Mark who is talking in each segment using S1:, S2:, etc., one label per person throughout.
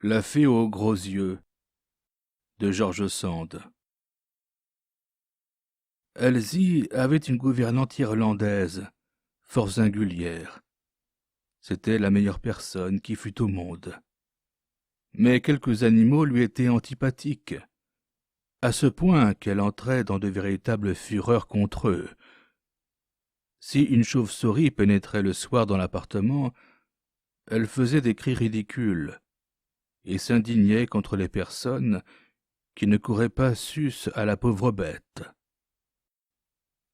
S1: La fée aux gros yeux de George Sand. Elsie avait une gouvernante irlandaise, fort singulière. C'était la meilleure personne qui fût au monde. Mais quelques animaux lui étaient antipathiques, à ce point qu'elle entrait dans de véritables fureurs contre eux. Si une chauve-souris pénétrait le soir dans l'appartement, elle faisait des cris ridicules et s'indignait contre les personnes qui ne couraient pas sus à la pauvre bête.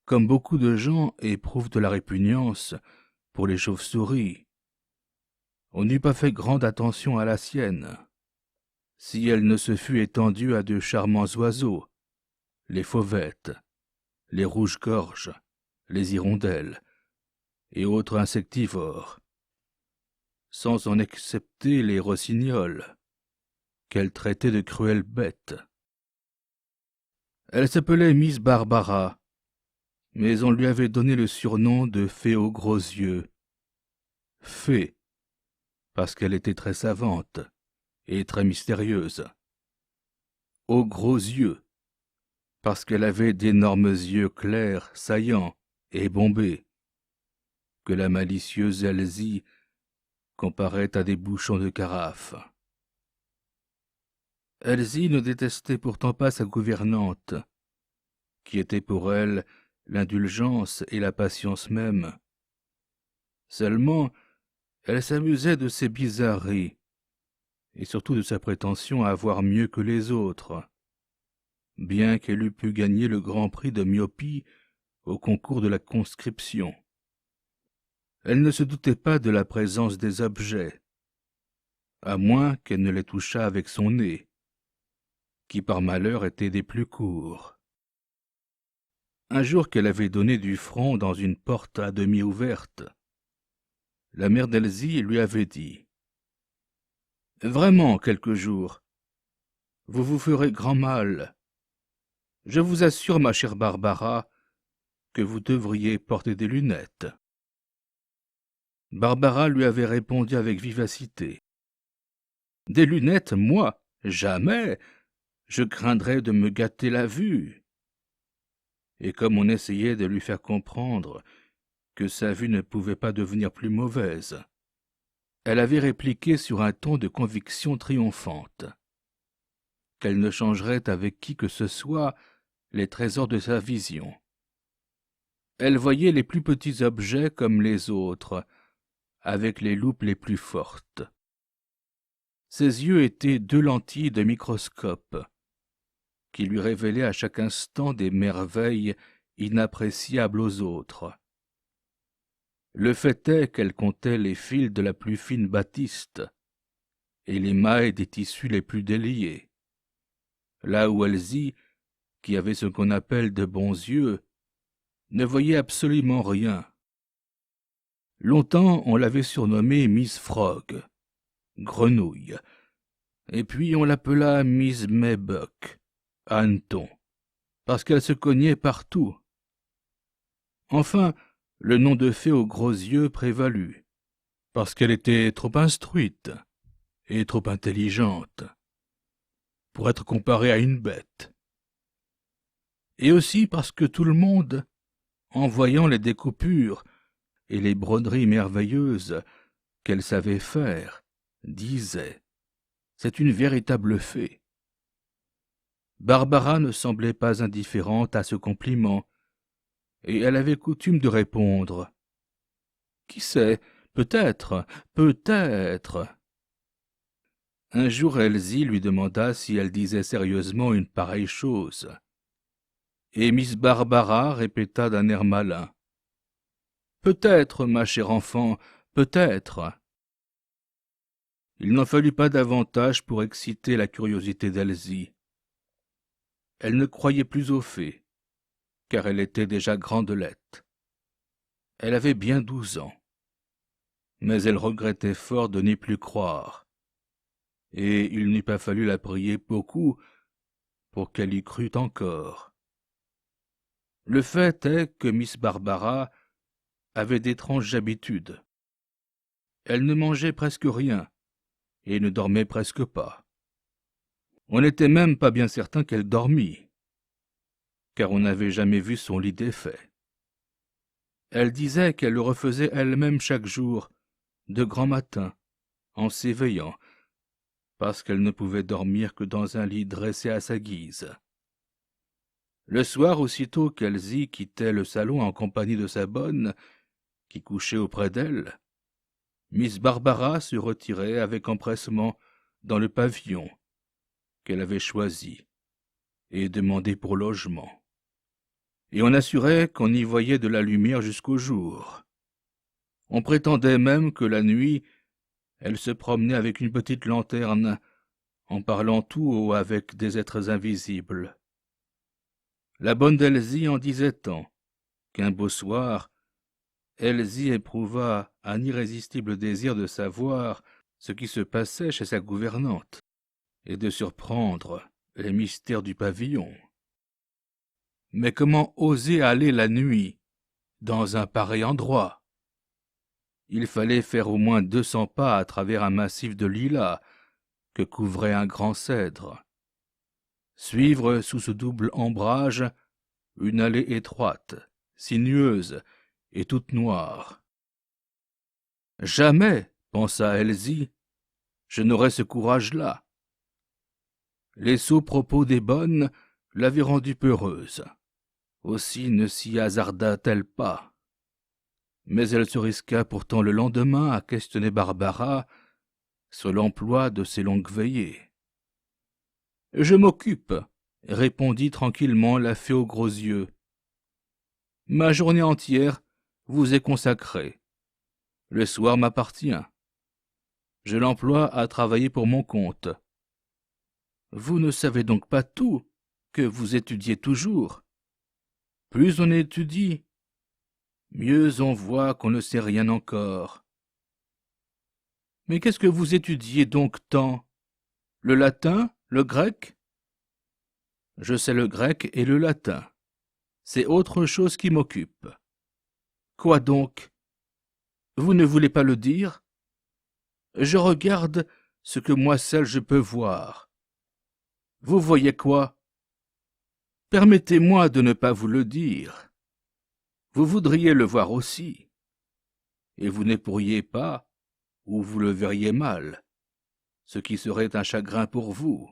S1: Comme beaucoup de gens éprouvent de la répugnance pour les chauves-souris, on n'eût pas fait grande attention à la sienne, si elle ne se fût étendue à de charmants oiseaux, les fauvettes, les rouges-gorges, les hirondelles et autres insectivores, sans en excepter les rossignols, qu'elle traitait de cruelles bêtes. Elle s'appelait Miss Barbara, mais on lui avait donné le surnom de fée aux gros yeux. Fée, parce qu'elle était très savante et très mystérieuse. Aux gros yeux, parce qu'elle avait d'énormes yeux clairs, saillants et bombés, que la malicieuse Elsie comparait à des bouchons de carafe. Elsie ne détestait pourtant pas sa gouvernante, qui était pour elle l'indulgence et la patience même. Seulement, elle s'amusait de ses bizarreries, et surtout de sa prétention à voir mieux que les autres, bien qu'elle eût pu gagner le grand prix de myopie au concours de la conscription. Elle ne se doutait pas de la présence des objets, à moins qu'elle ne les touchât avec son nez, qui par malheur était des plus courts. Un jour qu'elle avait donné du front dans une porte à demi ouverte, la mère d'Elsie lui avait dit « Vraiment, quelque jour, vous vous ferez grand mal. Je vous assure, ma chère Barbara, que vous devriez porter des lunettes. » Barbara lui avait répondu avec vivacité. « Des lunettes, moi? Jamais! Je craindrais de me gâter la vue. » Et comme on essayait de lui faire comprendre que sa vue ne pouvait pas devenir plus mauvaise, elle avait répliqué sur un ton de conviction triomphante qu'elle ne changerait avec qui que ce soit les trésors de sa vision. Elle voyait les plus petits objets comme les autres, avec les loupes les plus fortes. Ses yeux étaient deux lentilles de microscope, qui lui révélaient à chaque instant des merveilles inappréciables aux autres. Le fait est qu'elle comptait les fils de la plus fine batiste et les mailles des tissus les plus déliés, là où Elsie, qui avait ce qu'on appelle de bons yeux, ne voyait absolument rien. Longtemps, on l'avait surnommée Miss Frog, grenouille, et puis on l'appela Miss Maybuck, hanneton, parce qu'elle se cognait partout. Enfin, le nom de fée aux gros yeux prévalut, parce qu'elle était trop instruite et trop intelligente pour être comparée à une bête. Et aussi parce que tout le monde, en voyant les découpures et les broderies merveilleuses qu'elle savait faire, disait « C'est une véritable fée ». Barbara ne semblait pas indifférente à ce compliment, et elle avait coutume de répondre « Qui sait, peut-être, peut-être ». Un jour Elsie lui demanda si elle disait sérieusement une pareille chose, et Miss Barbara répéta d'un air malin « Peut-être, ma chère enfant, peut-être ». Il n'en fallut pas davantage pour exciter la curiosité d'Elsie. Elle ne croyait plus aux fées, car elle était déjà grandelette. Elle avait bien 12 ans, mais elle regrettait fort de n'y plus croire, et il n'eût pas fallu la prier beaucoup pour qu'elle y crût encore. Le fait est que Miss Barbara avait d'étranges habitudes. Elle ne mangeait presque rien, et ne dormait presque pas. On n'était même pas bien certain qu'elle dormît, car on n'avait jamais vu son lit défait. Elle disait qu'elle le refaisait elle-même chaque jour, de grand matin, en s'éveillant, parce qu'elle ne pouvait dormir que dans un lit dressé à sa guise. Le soir, aussitôt qu'Elsie quittait le salon en compagnie de sa bonne, qui couchait auprès d'elle, Miss Barbara se retirait avec empressement dans le pavillon qu'elle avait choisi et demandé pour logement. Et on assurait qu'on y voyait de la lumière jusqu'au jour. On prétendait même que la nuit, elle se promenait avec une petite lanterne, en parlant tout haut avec des êtres invisibles. La bonne d'Elsie en disait tant, qu'un beau soir, Elsie éprouva un irrésistible désir de savoir ce qui se passait chez sa gouvernante et de surprendre les mystères du pavillon. Mais comment oser aller la nuit dans un pareil endroit? Il fallait faire au moins 200 pas à travers un massif de lilas que couvrait un grand cèdre. Suivre sous ce double ombrage une allée étroite, sinueuse et toute noire. Jamais, pensa Elsie, je n'aurais ce courage-là. Les sots propos des bonnes l'avaient rendue peureuse. Aussi ne s'y hasarda-t-elle pas. Mais elle se risqua pourtant le lendemain à questionner Barbara sur l'emploi de ses longues veillées. « Je m'occupe, » répondit tranquillement la fée aux gros yeux. « Ma journée entière vous est consacrée. Le soir m'appartient. Je l'emploie à travailler pour mon compte. Vous ne savez donc pas tout, que vous étudiez toujours. Plus on étudie, mieux on voit qu'on ne sait rien encore. Mais qu'est-ce que vous étudiez donc tant? Le latin, le grec? Je sais le grec et le latin. C'est autre chose qui m'occupe. Quoi donc? Vous ne voulez pas le dire? Je regarde ce que moi seul je peux voir. Vous voyez quoi? Permettez-moi de ne pas vous le dire. Vous voudriez le voir aussi, et vous ne pourriez pas, ou vous le verriez mal, ce qui serait un chagrin pour vous.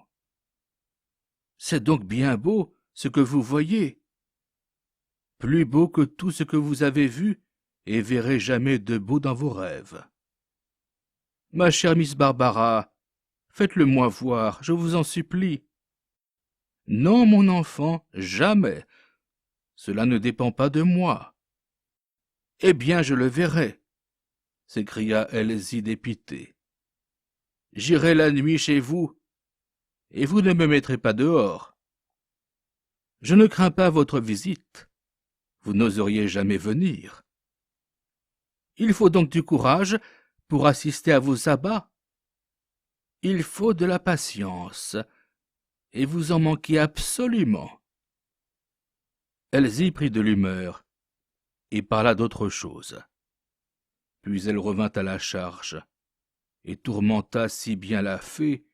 S1: C'est donc bien beau ce que vous voyez, plus beau que tout ce que vous avez vu et verrez jamais de beau dans vos rêves. Ma chère Miss Barbara, faites-le-moi voir, je vous en supplie. Non, mon enfant, jamais. Cela ne dépend pas de moi. Eh bien, je le verrai, s'écria Elsie dépitée. J'irai la nuit chez vous, et vous ne me mettrez pas dehors. Je ne crains pas votre visite. Vous n'oseriez jamais venir. Il faut donc du courage pour assister à vos sabbats. Il faut de la patience, et vous en manquez absolument. Elsie prit de l'humeur et parla d'autre chose. Puis elle revint à la charge et tourmenta si bien la fée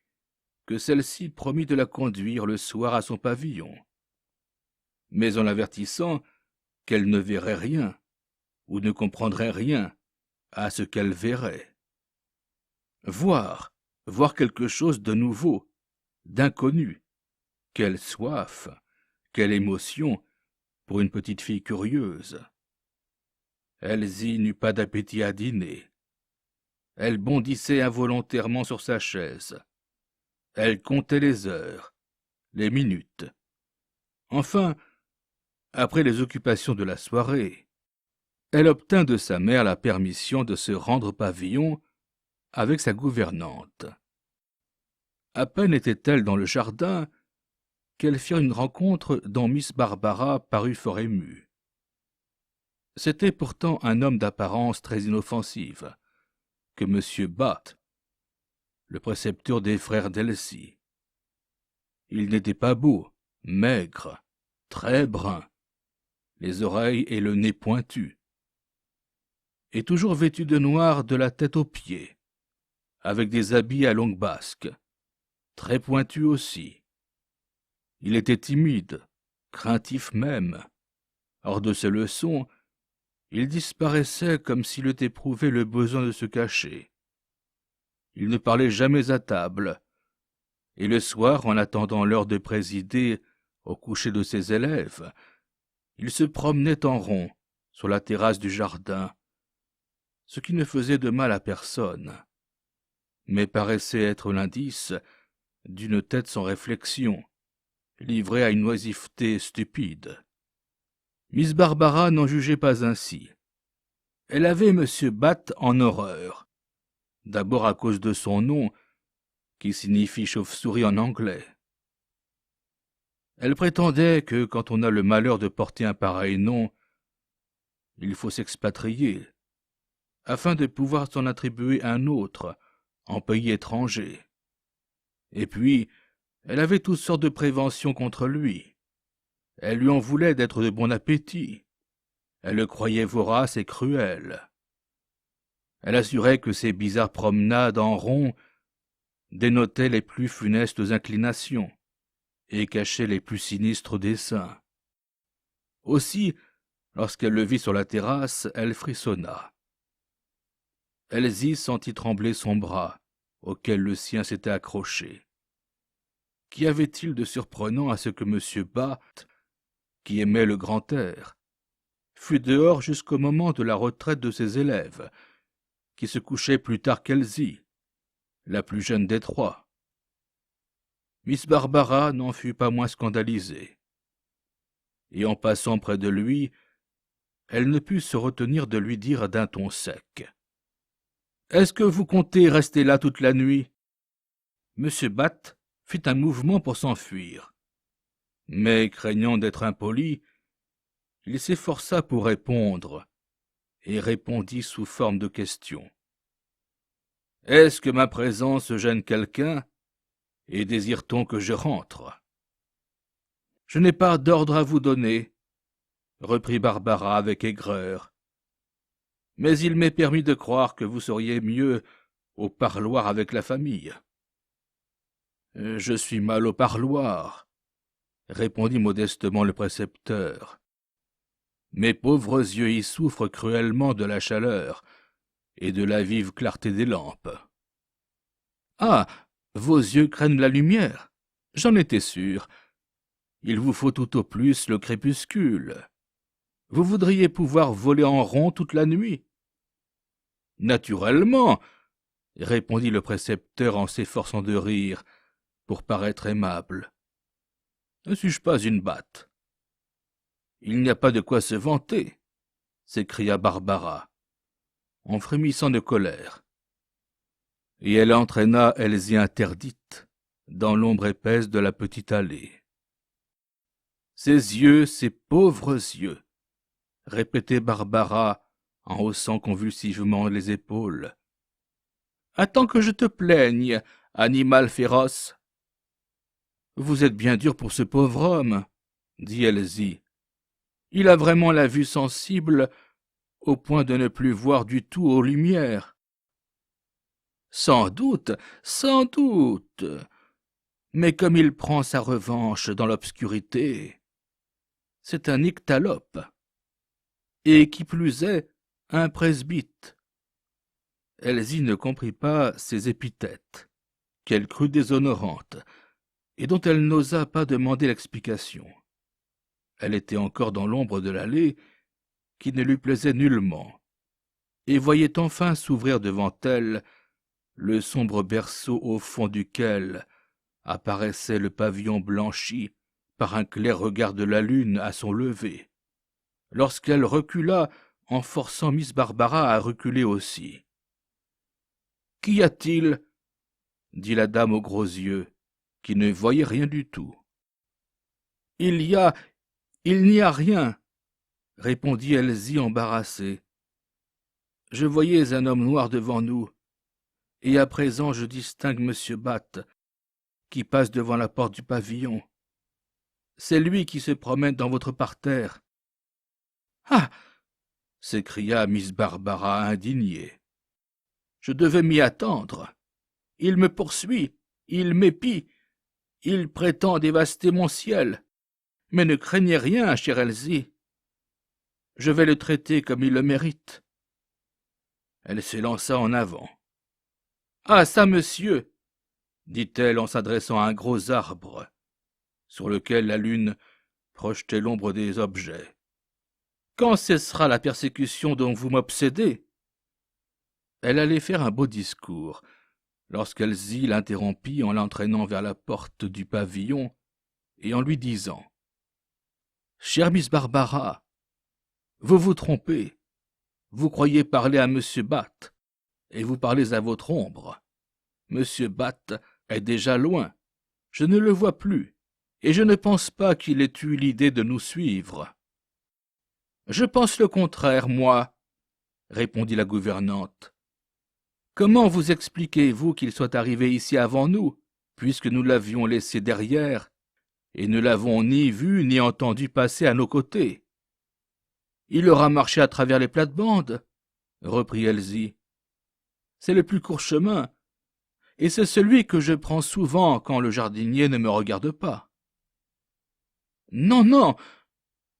S1: que celle-ci promit de la conduire le soir à son pavillon, mais en l'avertissant qu'elle ne verrait rien ou ne comprendrait rien à ce qu'elle verrait. Voir quelque chose de nouveau, d'inconnu, quelle soif, quelle émotion pour une petite fille curieuse. Elsie n'eut pas d'appétit à dîner. Elle bondissait involontairement sur sa chaise. Elle comptait les heures, les minutes. Enfin, après les occupations de la soirée, elle obtint de sa mère la permission de se rendre au pavillon avec sa gouvernante. À peine était-elle dans le jardin qu'elle fit une rencontre dont Miss Barbara parut fort émue. C'était pourtant un homme d'apparence très inoffensive, que M. Batt, le précepteur des frères d'Elsie. Il n'était pas beau, maigre, très brun, les oreilles et le nez pointus, et toujours vêtu de noir de la tête aux pieds, avec des habits à longue basque, très pointus aussi. Il était timide, craintif même. Hors de ses leçons, il disparaissait comme s'il eût éprouvé le besoin de se cacher. Il ne parlait jamais à table, et le soir, en attendant l'heure de présider au coucher de ses élèves, il se promenait en rond sur la terrasse du jardin, ce qui ne faisait de mal à personne, mais paraissait être l'indice d'une tête sans réflexion, livrée à une oisiveté stupide. Miss Barbara n'en jugeait pas ainsi. Elle avait M. Batt en horreur, d'abord à cause de son nom, qui signifie chauve-souris en anglais. Elle prétendait que quand on a le malheur de porter un pareil nom, il faut s'expatrier, afin de pouvoir s'en attribuer un autre, en pays étranger. Et puis, elle avait toutes sortes de préventions contre lui. Elle lui en voulait d'être de bon appétit. Elle le croyait vorace et cruel. Elle assurait que ses bizarres promenades en rond dénotaient les plus funestes inclinations et cachaient les plus sinistres desseins. Aussi, lorsqu'elle le vit sur la terrasse, elle frissonna. Elsie sentit trembler son bras, auquel le sien s'était accroché. Qu'y avait-il de surprenant à ce que M. Batt, qui aimait le grand air, fût dehors jusqu'au moment de la retraite de ses élèves, qui se couchaient plus tard qu'Elsie, la plus jeune des trois? Miss Barbara n'en fut pas moins scandalisée, et en passant près de lui, elle ne put se retenir de lui dire d'un ton sec: « Est-ce que vous comptez rester là toute la nuit ?» M. Batt fit un mouvement pour s'enfuir, mais craignant d'être impoli, il s'efforça pour répondre, et répondit sous forme de question. « Est-ce que ma présence gêne quelqu'un, et désire-t-on que je rentre ?»« Je n'ai pas d'ordre à vous donner, » reprit Barbara avec aigreur, « mais il m'est permis de croire que vous seriez mieux au parloir avec la famille. »« Je suis mal au parloir, » répondit modestement le précepteur. « Mes pauvres yeux y souffrent cruellement de la chaleur et de la vive clarté des lampes. »« Ah, vos yeux craignent la lumière, j'en étais sûr. Il vous faut tout au plus le crépuscule. Vous voudriez pouvoir voler en rond toute la nuit. »« Naturellement, » répondit le précepteur en s'efforçant de rire, pour paraître aimable. « Ne suis-je pas une batte ?»« Il n'y a pas de quoi se vanter, » s'écria Barbara, en frémissant de colère. Et elle entraîna Elsie interdite dans l'ombre épaisse de la petite allée. « Ses yeux, ses pauvres yeux !» répétait Barbara en haussant convulsivement les épaules. « Attends que je te plaigne, animal féroce !»« Vous êtes bien dur pour ce pauvre homme, » dit Elsie. « Il a vraiment la vue sensible au point de ne plus voir du tout aux lumières. »« Sans doute, sans doute. Mais comme il prend sa revanche dans l'obscurité, c'est un nyctalope. Et qui plus est, un presbyte. » Elsie ne comprit pas ces épithètes, qu'elle crut déshonorantes, et dont elle n'osa pas demander l'explication. Elle était encore dans l'ombre de l'allée, qui ne lui plaisait nullement, et voyait enfin s'ouvrir devant elle le sombre berceau au fond duquel apparaissait le pavillon blanchi par un clair regard de la lune à son lever, lorsqu'elle recula en forçant Miss Barbara à reculer aussi. « Qu'y a-t-il » dit la dame aux gros yeux, qui ne voyait rien du tout. « Il n'y a rien, » répondit Elsie embarrassée. « Je voyais un homme noir devant nous, et à présent je distingue M. Batt, qui passe devant la porte du pavillon. C'est lui qui se promène dans votre parterre. »« Ah !» s'écria Miss Barbara indignée. « Je devais m'y attendre. il me poursuit, il m'épie, il prétend dévaster mon ciel. Mais ne craignez rien, chère Elsie. Je vais le traiter comme il le mérite. » Elle s'élança en avant. « Ah ça, monsieur !» dit-elle en s'adressant à un gros arbre, sur lequel la lune projetait l'ombre des objets. « Quand cessera la persécution dont vous m'obsédez ?» Elle allait faire un beau discours, lorsqu'Elsie l'interrompit en l'entraînant vers la porte du pavillon et en lui disant « Chère Miss Barbara, vous vous trompez. Vous croyez parler à Monsieur Batt, et vous parlez à votre ombre. Monsieur Batt est déjà loin. Je ne le vois plus, et je ne pense pas qu'il ait eu l'idée de nous suivre. »« Je pense le contraire, moi, » répondit la gouvernante. « Comment vous expliquez-vous qu'il soit arrivé ici avant nous, puisque nous l'avions laissé derrière, et ne l'avons ni vu ni entendu passer à nos côtés ? » « Il aura marché à travers les plates-bandes, » reprit Elsie. « C'est le plus court chemin, et c'est celui que je prends souvent quand le jardinier ne me regarde pas. »« Non, non, »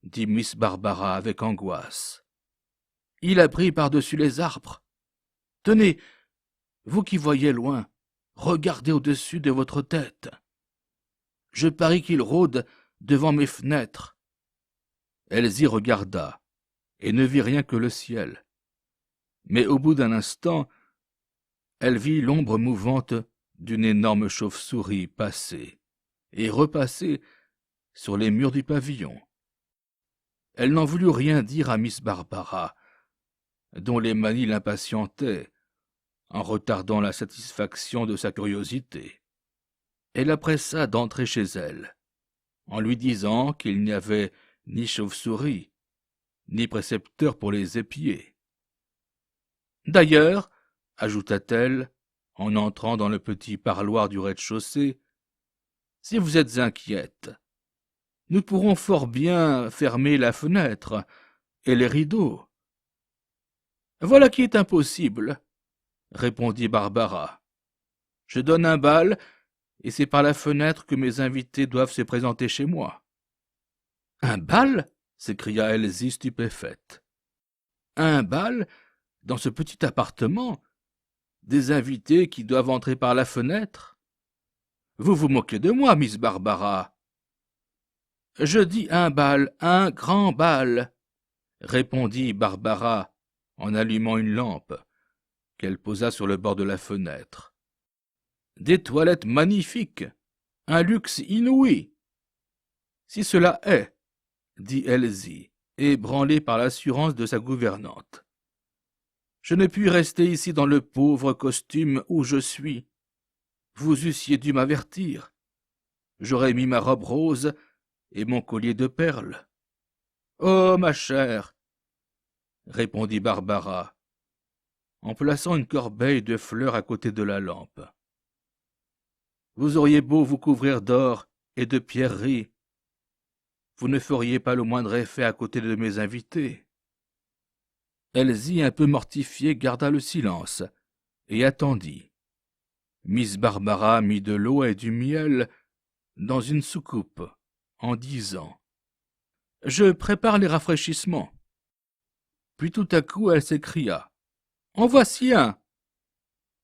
S1: dit Miss Barbara avec angoisse. « Il a pris par-dessus les arbres. Tenez, vous qui voyez loin, regardez au-dessus de votre tête. Je parie qu'il rôde devant mes fenêtres. » Elsie regarda et ne vit rien que le ciel. Mais au bout d'un instant, elle vit l'ombre mouvante d'une énorme chauve-souris passer et repasser sur les murs du pavillon. Elle n'en voulut rien dire à Miss Barbara, dont les manies l'impatientaient, en retardant la satisfaction de sa curiosité. Elle la pressa d'entrer chez elle, en lui disant qu'il n'y avait ni chauve-souris, ni précepteur pour les épier. « D'ailleurs, » ajouta-t-elle, en entrant dans le petit parloir du rez-de-chaussée, « si vous êtes inquiète, nous pourrons fort bien fermer la fenêtre et les rideaux. »« Voilà qui est impossible, » répondit Barbara. « Je donne un bal, et c'est par la fenêtre que mes invités doivent se présenter chez moi. »« Un bal ?» s'écria Elsie stupéfaite. « Un bal dans ce petit appartement? Des invités qui doivent entrer par la fenêtre? Vous vous moquez de moi, Miss Barbara. »« Je dis un bal, un grand bal, » répondit Barbara en allumant une lampe qu'elle posa sur le bord de la fenêtre. « Des toilettes magnifiques, un luxe inouï. »« Si cela est, » dit Elsie, ébranlée par l'assurance de sa gouvernante. « Je ne puis rester ici dans le pauvre costume où je suis. Vous eussiez dû m'avertir. J'aurais mis ma robe rose et mon collier de perles. »« Oh, ma chère, » répondit Barbara, en plaçant une corbeille de fleurs à côté de la lampe. « Vous auriez beau vous couvrir d'or et de pierreries, vous ne feriez pas le moindre effet à côté de mes invités. » Elsie, un peu mortifiée, garda le silence et attendit. Miss Barbara mit de l'eau et du miel dans une soucoupe en disant « Je prépare les rafraîchissements. » Puis tout à coup elle s'écria « En voici un.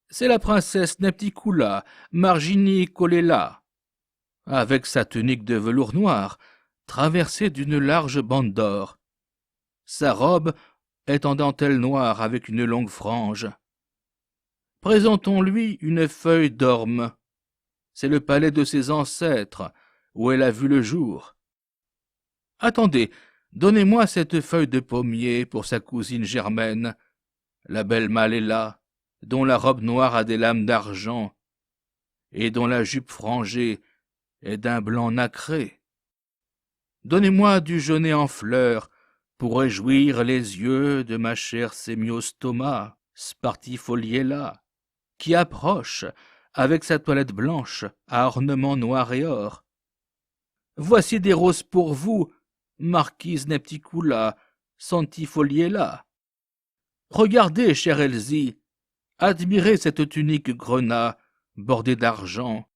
S1: C'est la princesse Nepticula Margini Colella, avec sa tunique de velours noir, traversée d'une large bande d'or. Sa robe est en dentelle noire avec une longue frange. Présentons-lui une feuille d'orme. C'est le palais de ses ancêtres, où elle a vu le jour. Attendez, donnez-moi cette feuille de pommier pour sa cousine Germaine, la belle Maléla, dont la robe noire a des lames d'argent, et dont la jupe frangée est d'un blanc nacré. Donnez-moi du genêt en fleurs pour réjouir les yeux de ma chère Sémiostoma spartifoliella, qui approche avec sa toilette blanche à ornements noirs et or. Voici des roses pour vous, marquise Nepticula santifoliella. Regardez, chère Elsie, admirez cette tunique grenat bordée d'argent,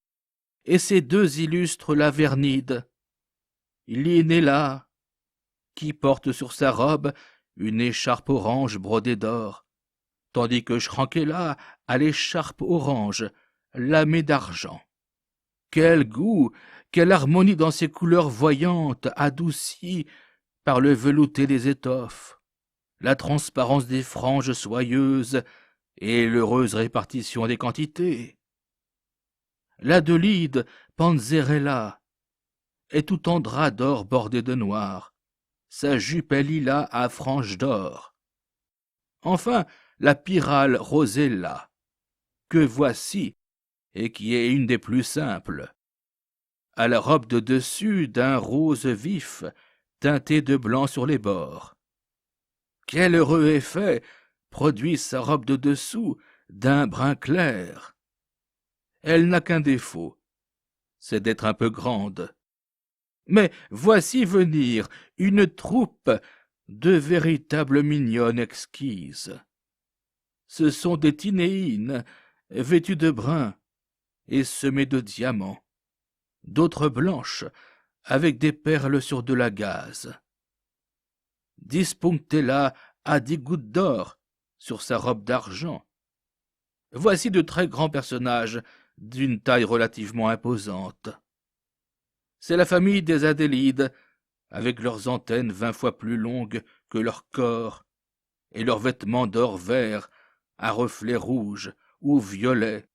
S1: et ces deux illustres Lavernides. Il est là, qui porte sur sa robe une écharpe orange brodée d'or, tandis que Schrankela a l'écharpe orange lamée d'argent. Quel goût, quelle harmonie dans ces couleurs voyantes, adoucies par le velouté des étoffes, la transparence des franges soyeuses et l'heureuse répartition des quantités. L'Adelide Panzerella est tout en drap d'or bordé de noir, sa jupe est lilas à franges d'or. Enfin, la Pyrale Rosella, que voici, et qui est une des plus simples, à la robe de dessus d'un rose vif, teinté de blanc sur les bords. Quel heureux effet produit sa robe de dessous d'un brun clair. Elle n'a qu'un défaut, c'est d'être un peu grande. Mais voici venir une troupe de véritables mignonnes exquises. Ce sont des Tinéines, vêtues de brun et semées de diamants, d'autres blanches, avec des perles sur de la gaze. Dispunctella a 10 gouttes d'or sur sa robe d'argent. Voici de très grands personnages d'une taille relativement imposante. C'est la famille des Adélides, avec leurs antennes 20 fois plus longues que leur corps, et leurs vêtements d'or vert à reflets rouges ou violets,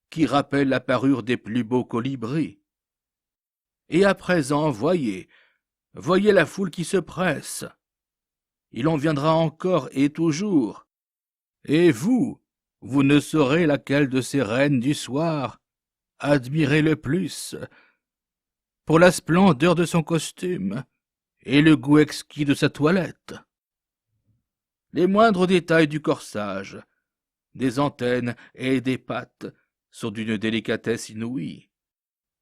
S1: qui rappellent la parure des plus beaux colibris. Et à présent, voyez la foule qui se presse. Il en viendra encore et toujours. Et vous ne saurez laquelle de ces reines du soir admirer le plus, pour la splendeur de son costume et le goût exquis de sa toilette. Les moindres détails du corsage, des antennes et des pattes sont d'une délicatesse inouïe.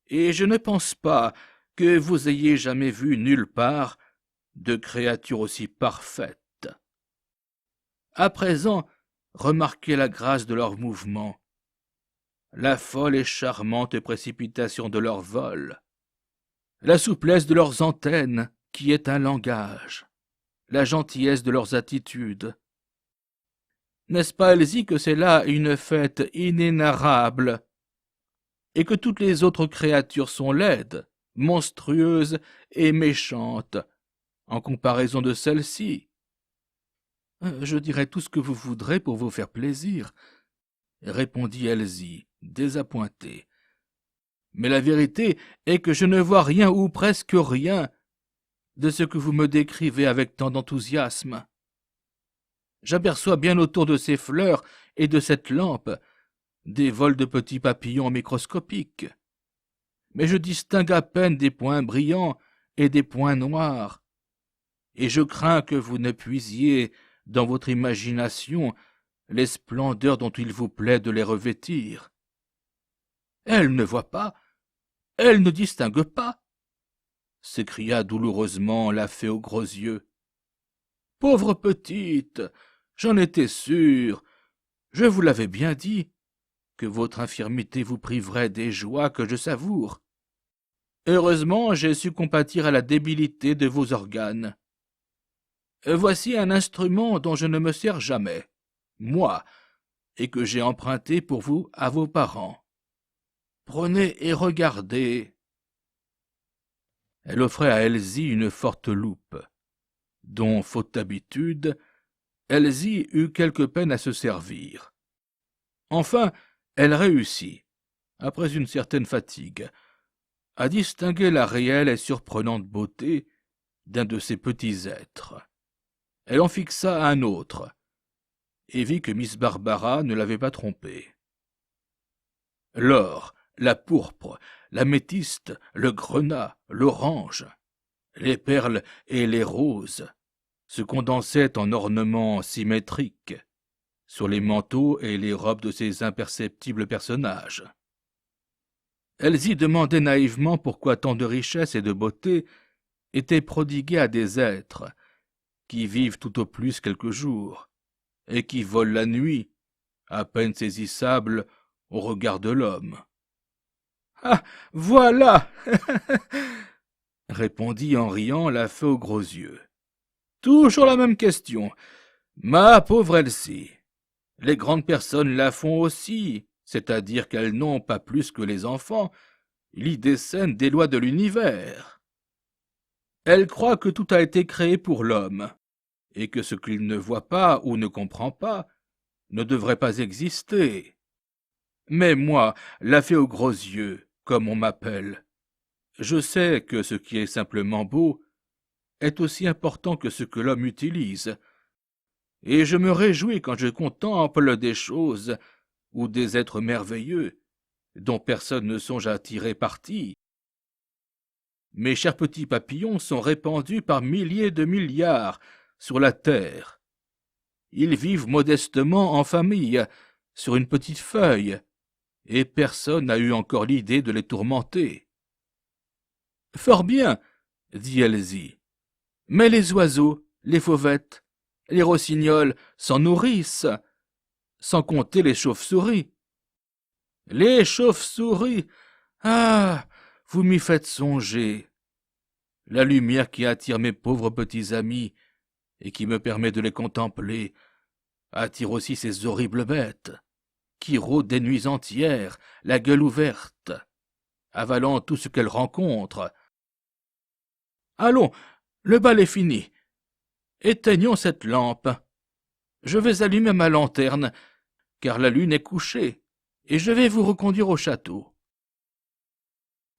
S1: Et je ne pense pas que vous ayez jamais vu nulle part de créature aussi parfaite. À présent, remarquez la grâce de leurs mouvements, la folle et charmante précipitation de leur vol, la souplesse de leurs antennes, qui est un langage, la gentillesse de leurs attitudes. N'est-ce pas, Elsie, que c'est là une fête inénarrable, et que toutes les autres créatures sont laides, monstrueuses et méchantes, en comparaison de celle-ci? Je dirai tout ce que vous voudrez pour vous faire plaisir, répondit Elsie, désappointée. Mais la vérité est que je ne vois rien ou presque rien de ce que vous me décrivez avec tant d'enthousiasme. J'aperçois bien autour de ces fleurs et de cette lampe des vols de petits papillons microscopiques, mais je distingue à peine des points brillants et des points noirs, et je crains que vous ne puisiez dans votre imagination les splendeurs dont il vous plaît de les revêtir. Elle ne voit pas, elle ne distingue pas, s'écria douloureusement la fée aux gros yeux. Pauvre petite, j'en étais sûr, je vous l'avais bien dit, que votre infirmité vous priverait des joies que je savoure. Heureusement, j'ai su compatir à la débilité de vos organes. Voici un instrument dont je ne me sers jamais, moi, et que j'ai emprunté pour vous à vos parents. Prenez et regardez. Elle offrait à Elsie une forte loupe, dont, faute d'habitude, Elsie eut quelque peine à se servir. Enfin, elle réussit, après une certaine fatigue, à distinguer la réelle et surprenante beauté d'un de ces petits êtres. Elle en fixa un autre, et vit que Miss Barbara ne l'avait pas trompée. L'or, la pourpre, l'améthyste, le grenat, l'orange, les perles et les roses se condensaient en ornements symétriques sur les manteaux et les robes de ces imperceptibles personnages. Elsie demandait naïvement pourquoi tant de richesse et de beauté étaient prodiguées à des êtres qui vivent tout au plus quelques jours, et qui volent la nuit, à peine saisissables au regard de l'homme.
S2: « Ah, voilà !»
S1: répondit en riant la fée aux gros yeux.
S2: « Toujours la même question.
S1: Ma pauvre Elsie, les grandes personnes la font aussi, c'est-à-dire qu'elles n'ont pas plus que les enfants l'idée saine des lois de l'univers. Elles croient que tout a été créé pour l'homme, et que ce qu'il ne voit pas ou ne comprend pas ne devrait pas exister. Mais moi, la fée aux gros yeux, comme on m'appelle, je sais que ce qui est simplement beau est aussi important que ce que l'homme utilise, et je me réjouis quand je contemple des choses ou des êtres merveilleux dont personne ne songe à tirer parti. Mes chers petits papillons sont répandus par milliers de milliards sur la terre. Ils vivent modestement en famille, sur une petite feuille, et personne n'a eu encore l'idée de les tourmenter. »«
S2: Fort bien, »
S1: dit Elsie.
S2: « Mais les oiseaux, les fauvettes, les rossignols s'en nourrissent, sans compter les chauves-souris. »«
S1: Les chauves-souris, ah, vous m'y faites songer. La lumière qui attire mes pauvres petits amis et qui me permet de les contempler attire aussi ces horribles bêtes qui rôdent des nuits entières, la gueule ouverte, avalant tout ce qu'elles rencontrent.
S2: Allons, le bal est fini. Éteignons cette lampe. Je vais allumer ma lanterne, car la lune est couchée, et je vais vous reconduire au château. »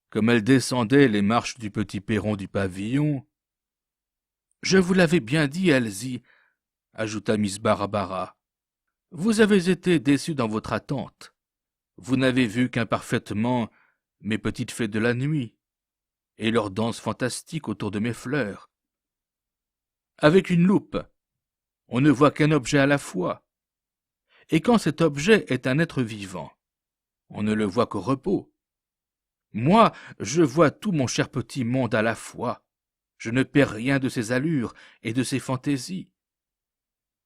S1: Comme elle descendait les marches du petit perron du pavillon,
S2: « Je vous l'avais bien dit, Elsie, » ajouta Miss Barbara. « Vous avez été déçue dans votre attente.
S1: Vous n'avez vu qu'imparfaitement mes petites fées de la nuit et leurs danses fantastiques autour de mes fleurs.
S2: Avec une loupe, on ne voit qu'un objet à la fois. Et quand cet objet est un être vivant, on ne le voit qu'au repos. Moi, je vois tout mon cher petit monde à la fois. Je ne perds rien de ses allures et de ses fantaisies.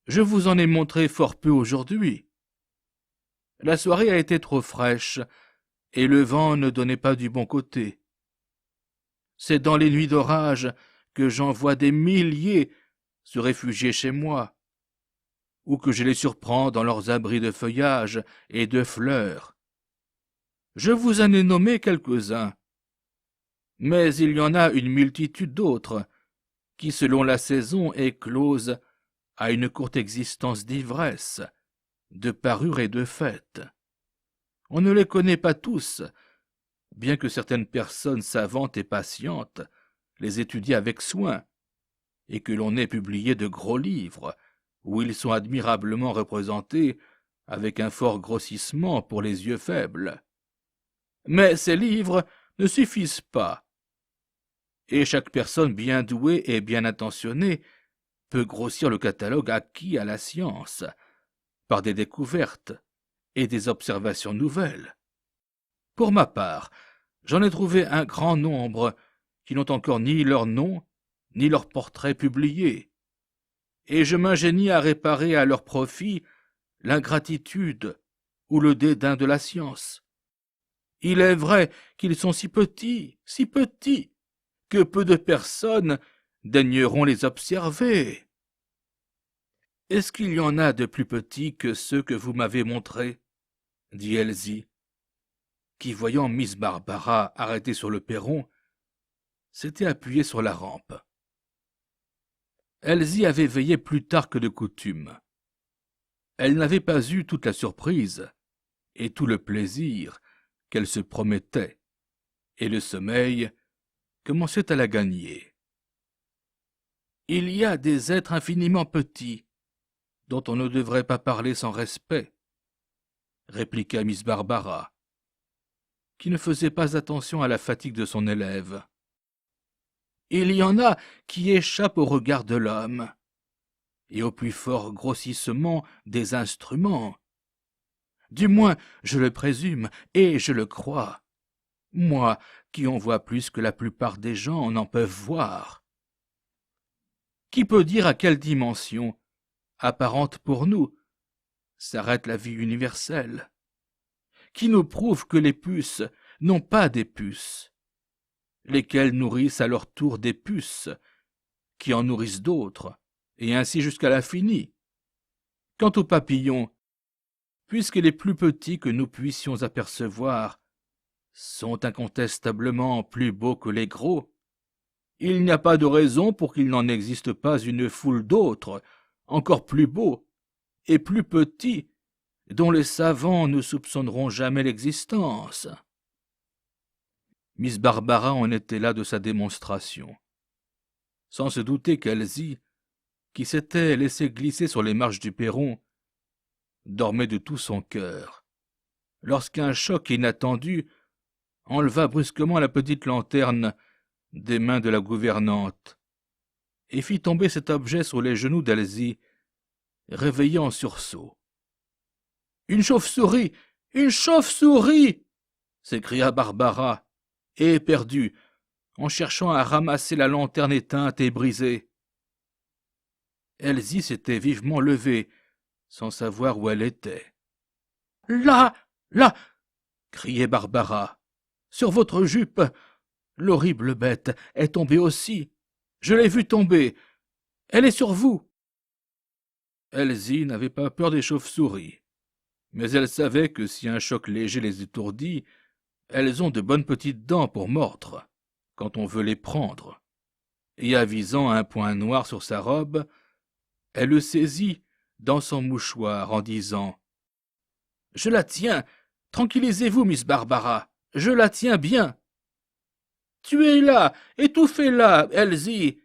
S2: Je vous en ai montré fort peu aujourd'hui. La soirée a été trop fraîche, et le vent ne donnait pas du bon côté. C'est dans les nuits d'orage que j'en vois des milliers se réfugier chez moi, ou que je les surprends dans leurs abris de feuillage et de fleurs. Je vous en ai nommé quelques-uns, mais il y en a une multitude d'autres qui, selon la saison, éclosent à une courte existence d'ivresse, de parure et de fête. On ne les connaît pas tous, bien que certaines personnes savantes et patientes les étudient avec soin, et que l'on ait publié de gros livres, où ils sont admirablement représentés avec un fort grossissement pour les yeux faibles. Mais ces livres ne suffisent pas, et chaque personne bien douée et bien intentionnée peut grossir le catalogue acquis à la science, par des découvertes et des observations nouvelles. Pour ma part, j'en ai trouvé un grand nombre qui n'ont encore ni leur nom, ni leur portrait publié, et je m'ingénie à réparer à leur profit l'ingratitude ou le dédain de la science. Il est vrai qu'ils sont si petits, que peu de personnes daigneront les observer. Est-ce qu'il y en a de plus petits que ceux que vous m'avez montrés ? Dit Elsie, qui, voyant Miss Barbara arrêtée sur le perron, s'était appuyée sur la rampe. Elsie avait veillé plus tard que de coutume. Elle n'avait pas eu toute la surprise et tout le plaisir qu'elle se promettait, et le sommeil commençait à la gagner. « Il y a des êtres infiniment petits, dont on ne devrait pas parler sans respect, » répliqua Miss Barbara, qui ne faisait pas attention à la fatigue de son élève. « Il y en a qui échappent au regard de l'homme, et au plus fort grossissement des instruments. Du moins, je le présume et je le crois, moi qui en vois plus que la plupart des gens n'en peuvent voir. Qui peut dire à quelle dimension, apparente pour nous, s'arrête la vie universelle? qui nous prouve que les puces n'ont pas des puces, lesquelles nourrissent à leur tour des puces, qui en nourrissent d'autres, et ainsi jusqu'à l'infini. Quant aux papillons, puisque les plus petits que nous puissions apercevoir sont incontestablement plus beaux que les gros, il n'y a pas de raison pour qu'il n'en existe pas une foule d'autres, encore plus beaux et plus petits, dont les savants ne soupçonneront jamais l'existence. Miss Barbara en était là de sa démonstration. Sans se douter qu'Elsie, qui s'était laissée glisser sur les marches du perron, dormait de tout son cœur, lorsqu'un choc inattendu enleva brusquement la petite lanterne des mains de la gouvernante et fit tomber cet objet sur les genoux d'Elsie, réveillée en sursaut. « Une chauve-souris! Une chauve-souris !» s'écria Barbara, éperdue, en cherchant à ramasser la lanterne éteinte et brisée. Elsie s'était vivement levée, sans savoir où elle était. « Là! Là !» criait Barbara. « Sur votre jupe! L'horrible bête est tombée aussi. Je l'ai vue tomber. Elle est sur vous. » Elsie n'avait pas peur des chauves-souris, mais elle savait que si un choc léger les étourdit, elles ont de bonnes petites dents pour mordre, quand on veut les prendre. Et avisant un point noir sur sa robe, elle le saisit dans son mouchoir en disant « Je la tiens. Tranquillisez-vous, Miss Barbara. Je la tiens bien. » « Tuez-la, étouffez-la, Elsie.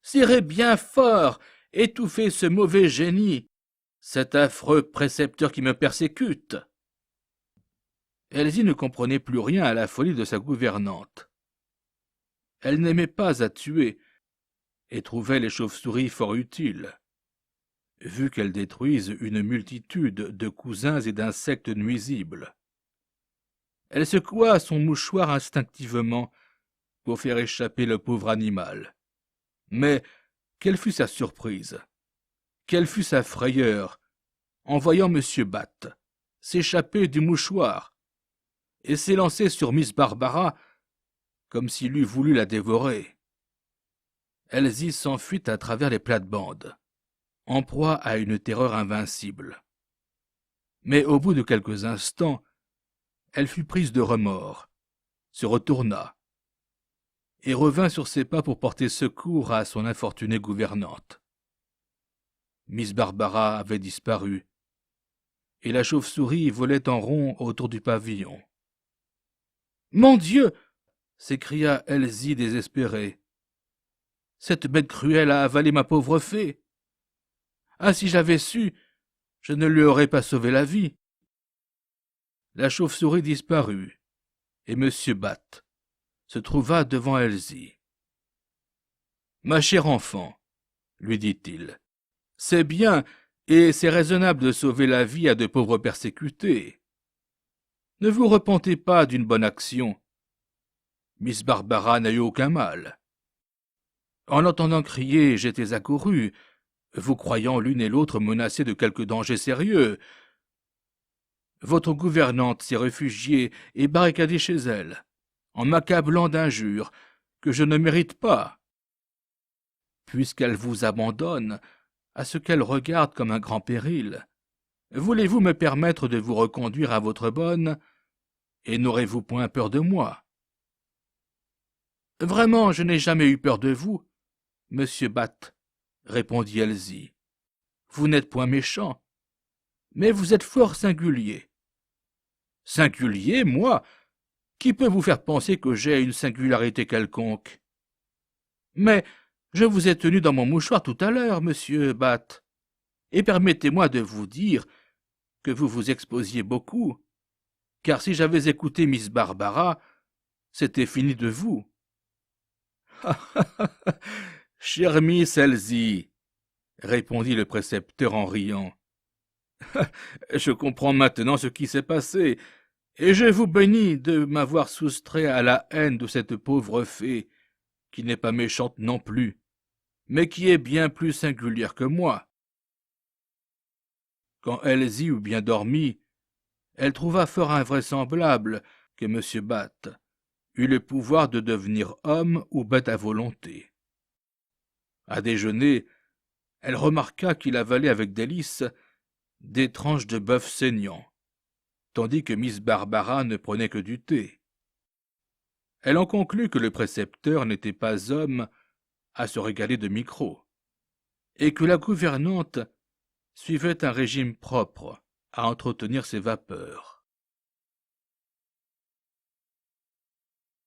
S2: Serrez bien fort, étouffez ce mauvais génie, cet affreux précepteur qui me persécute. » Elsie ne comprenait plus rien à la folie de sa gouvernante. Elle n'aimait pas à tuer et trouvait les chauves-souris fort utiles, vu qu'elles détruisent une multitude de cousins et d'insectes nuisibles. Elle secoua son mouchoir instinctivement pour faire échapper le pauvre animal. Mais quelle fut sa surprise, quelle fut sa frayeur, en voyant M. Batt s'échapper du mouchoir et s'élancer sur Miss Barbara comme s'il eût voulu la dévorer. Elsie s'enfuit à travers les plates-bandes, en proie à une terreur invincible. Mais au bout de quelques instants, elle fut prise de remords, se retourna, et revint sur ses pas pour porter secours à son infortunée gouvernante. Miss Barbara avait disparu, et la chauve-souris volait en rond autour du pavillon. « Mon Dieu !» s'écria Elsie désespérée. « Cette bête cruelle a avalé ma pauvre fée. Ah, si j'avais su, je ne lui aurais pas sauvé la vie. » La chauve-souris disparut, et M. Batt se trouva devant Elsie. « Ma chère enfant, lui dit-il, c'est bien et c'est raisonnable de sauver la vie à de pauvres persécutés. Ne vous repentez pas d'une bonne action. Miss Barbara n'a eu aucun mal. En l'entendant crier, j'étais accouru, vous croyant l'une et l'autre menacées de quelque danger sérieux. Votre gouvernante s'est réfugiée et barricadée chez elle, en m'accablant d'injures que je ne mérite pas. Puisqu'elle vous abandonne, à ce qu'elle regarde comme un grand péril, voulez-vous me permettre de vous reconduire à votre bonne, et n'aurez-vous point peur de moi? » « Vraiment, je n'ai jamais eu peur de vous, Monsieur Batt, » répondit Elsie. « Vous n'êtes point méchant, mais vous êtes fort singulier. »« Singulier, moi? Qui peut vous faire penser que j'ai une singularité quelconque? »« Mais je vous ai tenu dans mon mouchoir tout à l'heure, Monsieur Batt, et permettez-moi de vous dire que vous vous exposiez beaucoup, car si j'avais écouté Miss Barbara, c'était fini de vous. »« Chère Miss Elsie, » répondit le précepteur en riant, « je comprends maintenant ce qui s'est passé, et je vous bénis de m'avoir soustrait à la haine de cette pauvre fée, qui n'est pas méchante non plus, mais qui est bien plus singulière que moi. » Quand Elsie eut bien dormi, Elle trouva fort invraisemblable que M. Batte eût le pouvoir de devenir homme ou bête à volonté. À déjeuner, elle remarqua qu'il avalait avec délice des tranches de bœuf saignant, tandis que Miss Barbara ne prenait que du thé. Elle en conclut que le précepteur n'était pas homme à se régaler de micros, et que la gouvernante suivait un régime propre à entretenir ses vapeurs.